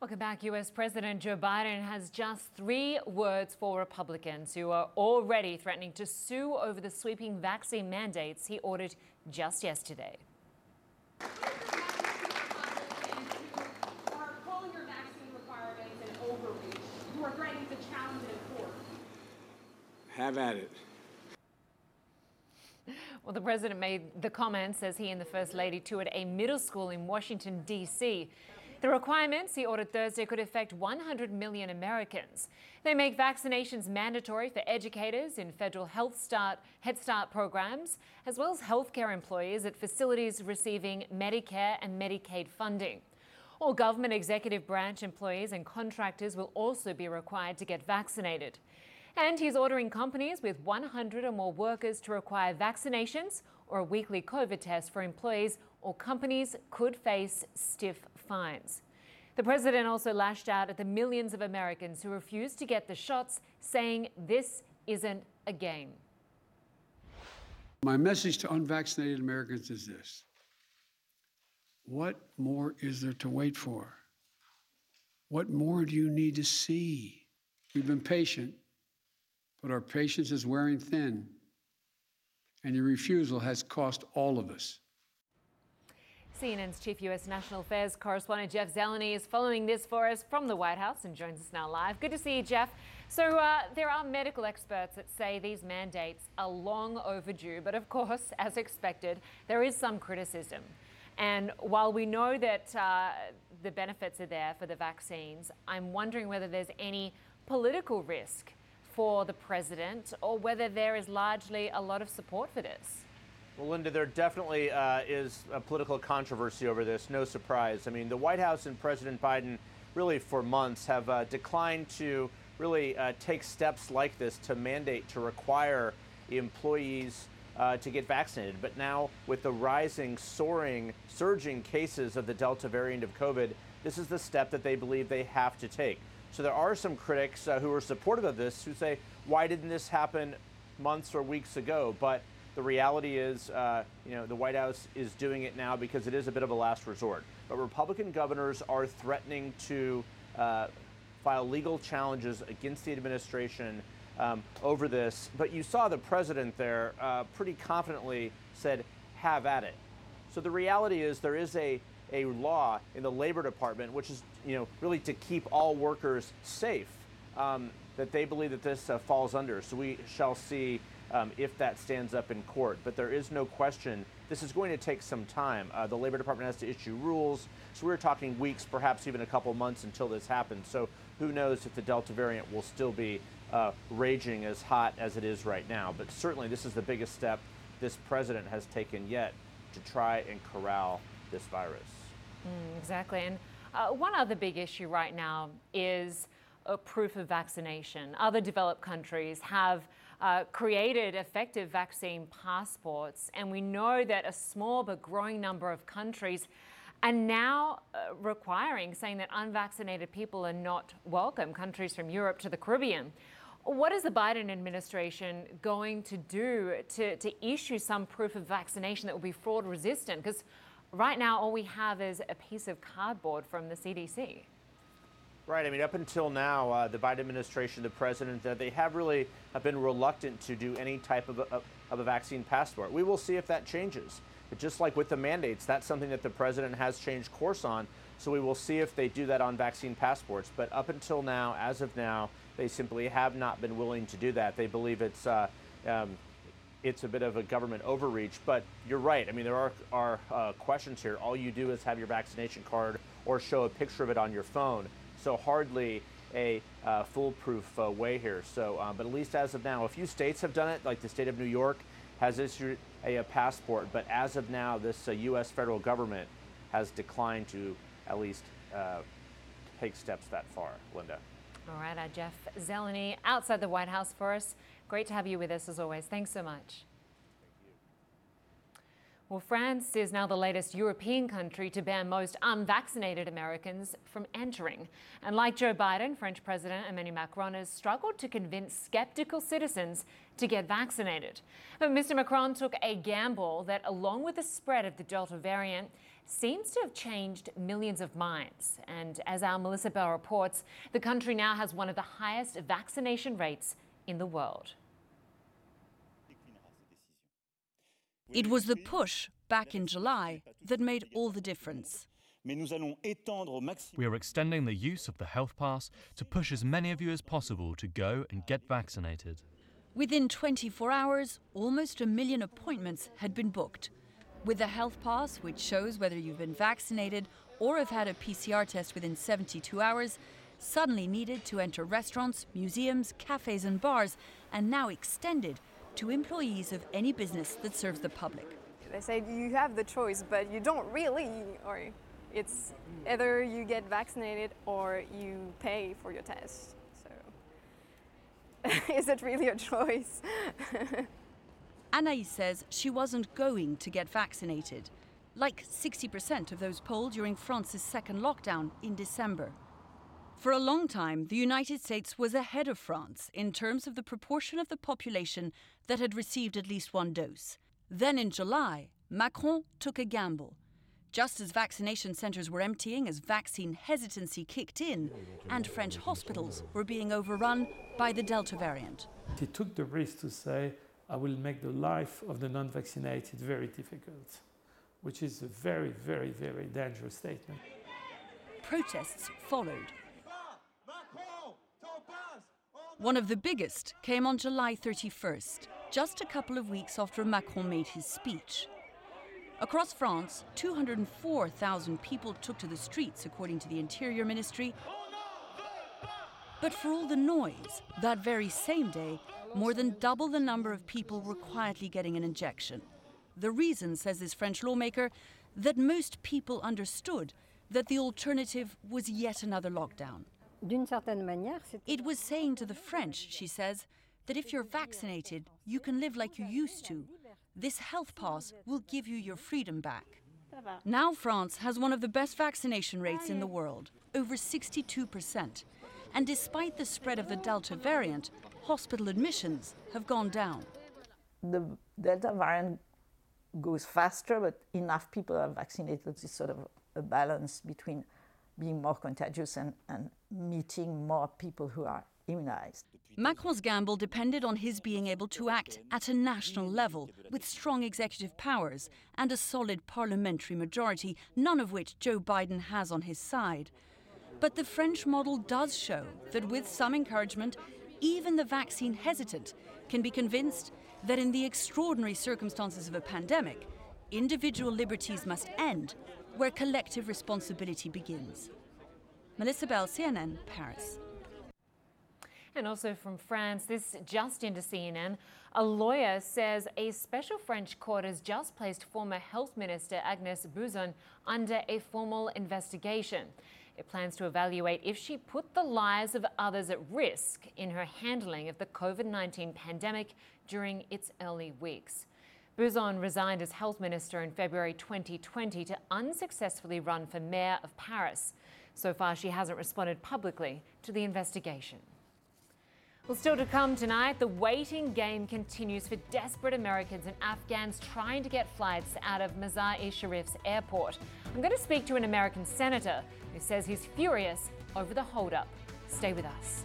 Welcome back. US President Joe Biden has just 3 words for Republicans who are already threatening to sue over the sweeping vaccine mandates he ordered just yesterday. Are calling your vaccine requirements an overreach. You are threatening to challenge it in court. Have at it. Well, the president made the comments as he and the First Lady toured a middle school in Washington, D.C. The requirements he ordered Thursday could affect 100 million Americans. They make vaccinations mandatory for educators in federal Head Start programs, as well as healthcare employees at facilities receiving Medicare and Medicaid funding. All government executive branch employees and contractors will also be required to get vaccinated. And he's ordering companies with 100 or more workers to require vaccinations or a weekly COVID test for employees, or companies could face stiff fines. The president also lashed out at the millions of Americans who refuse to get the shots, saying this isn't a game. My message to unvaccinated Americans is this: what more is there to wait for? What more do you need to see? We've been patient, but our patience is wearing thin, and your refusal has cost all of us. CNN's chief U.S. national affairs correspondent Jeff Zeleny is following this for us from the White House and joins us now live. Good to see you, Jeff. So there are medical experts that say these mandates are long overdue, but of course, as expected, there is some criticism. And while we know that the benefits are there for the vaccines, I'm wondering whether there's any political risk for the president, or whether there is largely a lot of support for this. Well, Linda, there definitely is a political controversy over this, no surprise. I mean, the White House and President Biden really for months have declined to really take steps like this to mandate, to require employees to get vaccinated. But now with the rising, surging cases of the Delta variant of COVID, this is the step that they believe they have to take. So there are some critics who are supportive of this who say, why didn't this happen months or weeks ago? But the reality is, the White House is doing it now because it is a bit of a last resort. But Republican governors are threatening to file legal challenges against the administration over this. But you saw the president there pretty confidently said, have at it. So the reality is there is a law in the Labor Department, which is, really to keep all workers safe, that they believe that this falls under. So we shall see if that stands up in court. But there is no question this is going to take some time. The Labor Department has to issue rules. So we're talking weeks, perhaps even a couple months until this happens. So who knows if the Delta variant will still be raging as hot as it is right now. But certainly this is the biggest step this president has taken yet to try and corral this virus. Exactly. And one other big issue right now is proof of vaccination. Other developed countries have created effective vaccine passports, and we know that a small but growing number of countries are now saying that unvaccinated people are not welcome, countries from Europe to the Caribbean. What is the Biden administration going to do to issue some proof of vaccination that will be fraud resistant? Because right now, all we have is a piece of cardboard from the CDC. Right. I mean, up until now, the Biden administration, the president, they have really been reluctant to do any type of a vaccine passport. We will see if that changes. But just like with the mandates, that's something that the president has changed course on. So we will see if they do that on vaccine passports. But up until now, as of now, they simply have not been willing to do that. They believe it's a bit of a government overreach. But you're right. I mean, there are questions here. All you do is have your vaccination card or show a picture of it on your phone. So hardly a foolproof way here. So, but at least as of now, a few states have done it, like the state of New York has issued a passport. But as of now, this U.S. federal government has declined to at least take steps that far. Linda. All right, Jeff Zeleny outside the White House for us. Great to have you with us as always. Thanks so much. Well, France is now the latest European country to ban most unvaccinated Americans from entering. And like Joe Biden, French President Emmanuel Macron has struggled to convince skeptical citizens to get vaccinated. But Mr. Macron took a gamble that, along with the spread of the Delta variant, seems to have changed millions of minds. And as our Melissa Bell reports, the country now has one of the highest vaccination rates in the world. It was the push back in July that made all the difference. We are extending the use of the health pass to push as many of you as possible to go and get vaccinated. Within 24 hours, almost 1 million appointments had been booked. With the health pass, which shows whether you've been vaccinated or have had a PCR test within 72 hours, suddenly needed to enter restaurants, museums, cafes and bars, and now extended to employees of any business that serves the public. They say you have the choice, but you don't really, or it's either you get vaccinated or you pay for your test. So is it really a choice? Anaïs says she wasn't going to get vaccinated, like 60% of those polled during France's second lockdown in December. For a long time, the United States was ahead of France in terms of the proportion of the population that had received at least one dose. Then in July, Macron took a gamble. Just as vaccination centres were emptying as vaccine hesitancy kicked in, and French hospitals were being overrun by the Delta variant. He took the risk to say, I will make the life of the non-vaccinated very difficult, which is a very, very, very dangerous statement. Protests followed. One of the biggest came on July 31st, just a couple of weeks after Macron made his speech. Across France, 204,000 people took to the streets, according to the Interior Ministry. But for all the noise, that very same day, more than double the number of people were quietly getting an injection. The reason, says this French lawmaker, that most people understood that the alternative was yet another lockdown. It was saying to the French, she says, that if you're vaccinated, you can live like you used to. This health pass will give you your freedom back. Now France has one of the best vaccination rates in the world, over 62%. And despite the spread of the Delta variant, hospital admissions have gone down. The Delta variant goes faster, but enough people are vaccinated. It's sort of a balance between being more contagious and meeting more people who are immunized. Macron's gamble depended on his being able to act at a national level with strong executive powers and a solid parliamentary majority, none of which Joe Biden has on his side. But the French model does show that with some encouragement, even the vaccine hesitant can be convinced that in the extraordinary circumstances of a pandemic, individual liberties must end where collective responsibility begins. Melissa Bell, CNN, Paris. And also from France, this just into CNN, a lawyer says a special French court has just placed former Health Minister Agnès Buzyn under a formal investigation. It plans to evaluate if she put the lives of others at risk in her handling of the COVID-19 pandemic during its early weeks. Buzyn resigned as health minister in February 2020 to unsuccessfully run for mayor of Paris. So far, she hasn't responded publicly to the investigation. Well, still to come tonight, the waiting game continues for desperate Americans and Afghans trying to get flights out of Mazar-e-Sharif's airport. I'm going to speak to an American senator who says he's furious over the holdup. Stay with us.